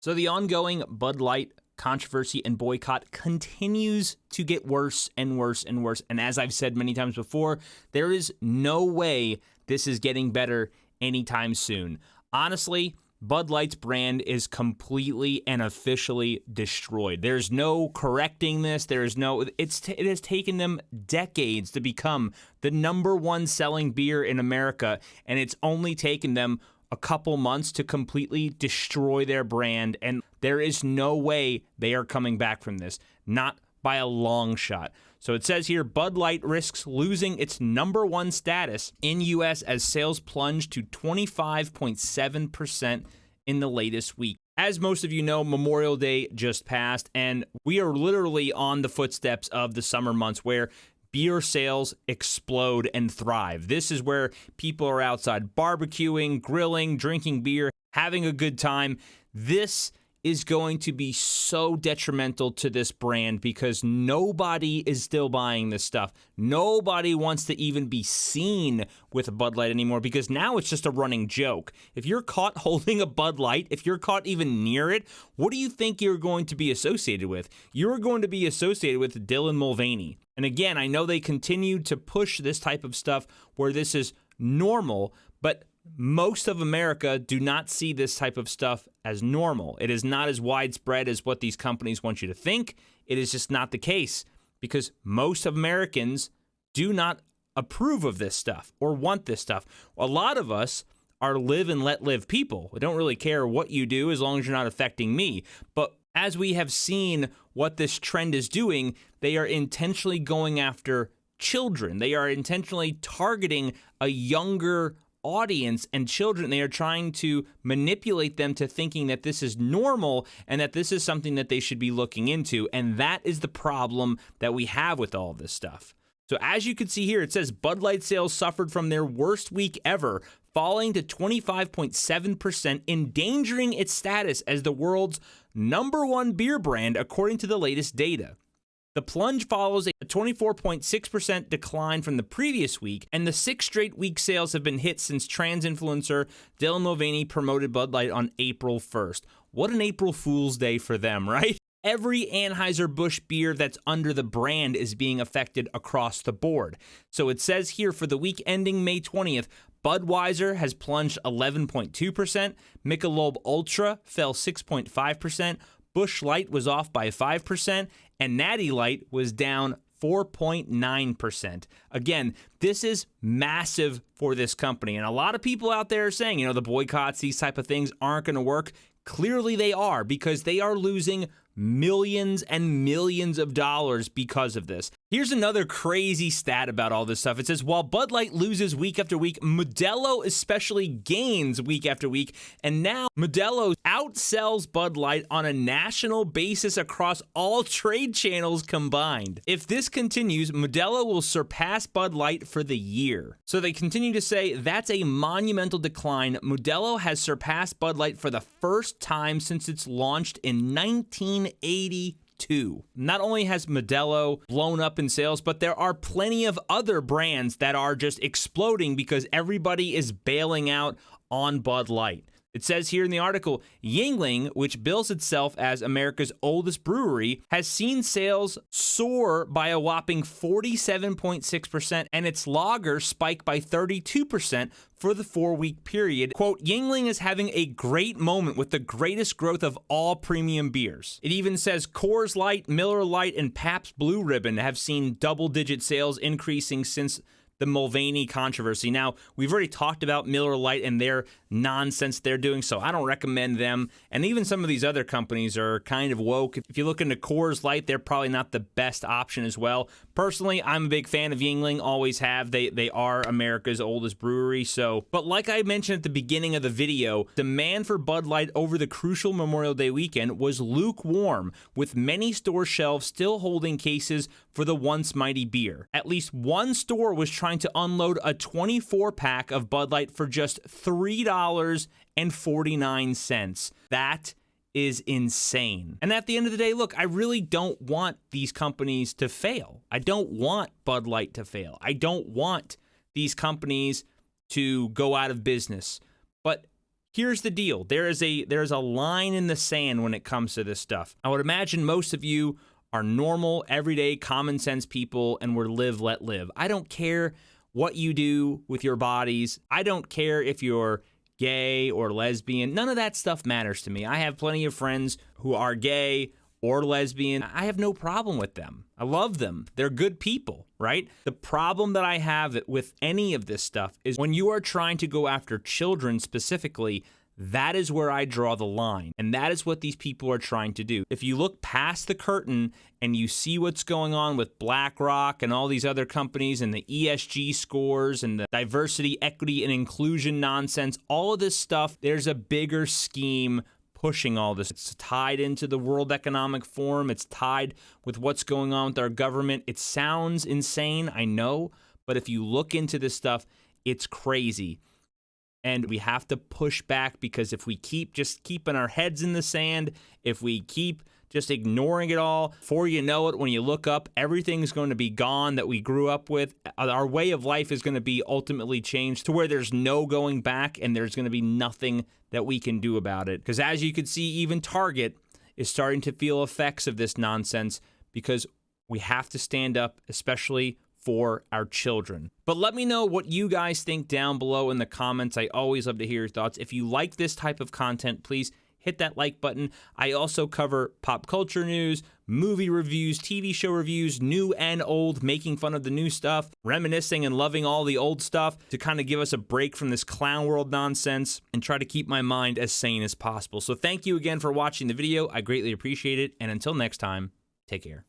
So the ongoing Bud Light controversy and boycott continues to get worse and worse and worse. And as I've said many times before, there is no way this is getting better anytime soon. Honestly, Bud Light's brand is completely and officially destroyed. There's no correcting this. It has taken them decades to become the #1 selling beer in America, and it's only taken them a couple months to completely destroy their brand, and there is no way they are coming back from this, not by a long shot. So it says here, Bud Light risks losing its #1 status in U.S. as sales plunge to 25.7% in the latest week. As most of you know, Memorial Day just passed, and we are literally on the footsteps of the summer months where beer sales explode and thrive. This is where people are outside barbecuing, grilling, drinking beer, having a good time. This is going to be so detrimental to this brand because nobody is still buying this stuff. Nobody wants to even be seen with Bud Light anymore because now it's just a running joke. If you're caught holding a Bud Light, if you're caught even near it, what do you think you're going to be associated with? You're going to be associated with Dylan Mulvaney. And again, I know they continue to push this type of stuff where this is normal, but most of America do not see this type of stuff as normal. It is not as widespread as what these companies want you to think. It is just not the case because most of Americans do not approve of this stuff or want this stuff. A lot of us are live and let live people. We don't really care what you do as long as you're not affecting me. But as we have seen what this trend is doing, they are intentionally going after children. They are intentionally targeting a younger audience and children. They are trying to manipulate them to thinking that this is normal and that this is something that they should be looking into. And that is the problem that we have with all of this stuff. So as you can see here, it says Bud Light sales suffered from their worst week ever, falling to 25.7%, endangering its status as the world's #1 beer brand, according to the latest data. The plunge follows a 24.6% decline from the previous week, and the 6 straight week sales have been hit since trans influencer Dylan Mulvaney promoted Bud Light on April 1st. What an April Fool's Day for them, right? Every Anheuser-Busch beer that's under the brand is being affected across the board. So it says here for the week ending May 20th, Budweiser has plunged 11.2%, Michelob Ultra fell 6.5%, Busch Light was off by 5%, and Natty Light was down 4.9%. Again, this is massive for this company. And a lot of people out there are saying, the boycotts, these type of things aren't going to work. Clearly they are, because they are losing millions and millions of dollars because of this. Here's another crazy stat about all this stuff. It says, while Bud Light loses week after week, Modelo especially gains week after week. And now Modelo outsells Bud Light on a national basis across all trade channels combined. If this continues, Modelo will surpass Bud Light for the year. So they continue to say that's a monumental decline. Modelo has surpassed Bud Light for the first time since it's launched in 1982. Not only has Modelo blown up in sales, but there are plenty of other brands that are just exploding because everybody is bailing out on Bud Light. It says here in the article, Yuengling, which bills itself as America's oldest brewery, has seen sales soar by a whopping 47.6%, and its lager spike by 32% for the 4-week period. Quote, Yuengling is having a great moment with the greatest growth of all premium beers. It even says Coors Light, Miller Lite, and Pabst Blue Ribbon have seen double-digit sales increasing since the Mulvaney controversy. Now, we've already talked about Miller Lite and their nonsense they're doing, so I don't recommend them. And even some of these other companies are kind of woke. If you look into Coors Light, they're probably not the best option as well. Personally, I'm a big fan of Yuengling, always have. They are America's oldest brewery, so. But like I mentioned at the beginning of the video, demand for Bud Light over the crucial Memorial Day weekend was lukewarm, with many store shelves still holding cases for the once mighty beer. At least one store was trying to unload a 24-pack of Bud Light for just $3.49. That is insane. And at the end of the day, look, I really don't want these companies to fail. I don't want Bud Light to fail. I don't want these companies to go out of business. But Here's the deal. There's a line in the sand when it comes to this stuff. I would imagine most of you are normal, everyday, common sense people, and we're live, let live. I don't care what you do with your bodies. I don't care if you're gay or lesbian. None of that stuff matters to me. I have plenty of friends who are gay or lesbian. I have no problem with them. I love them. They're good people, right? The problem that I have with any of this stuff is when you are trying to go after children specifically, that is where I draw the line. And that is what these people are trying to do. If you look past the curtain and you see what's going on with BlackRock and all these other companies and the ESG scores and the diversity, equity, and inclusion nonsense, all of this stuff, there's a bigger scheme pushing all this. It's tied into the World Economic Forum. It's tied with what's going on with our government. It sounds insane, I know, but if you look into this stuff, it's crazy. And we have to push back, because if we keep just keeping our heads in the sand, if we keep just ignoring it all, before you know it, when you look up, everything's going to be gone that we grew up with. Our way of life is going to be ultimately changed to where there's no going back, and there's going to be nothing that we can do about it. Because as you can see, even Target is starting to feel effects of this nonsense, because we have to stand up, especially for our children. But let me know what you guys think down below in the comments. I always love to hear your thoughts. If you like this type of content, please hit that like button. I also cover pop culture news, movie reviews, TV show reviews, new and old, making fun of the new stuff, reminiscing and loving all the old stuff to kind of give us a break from this clown world nonsense and try to keep my mind as sane as possible. So thank you again for watching the video. I greatly appreciate it. And until next time, take care.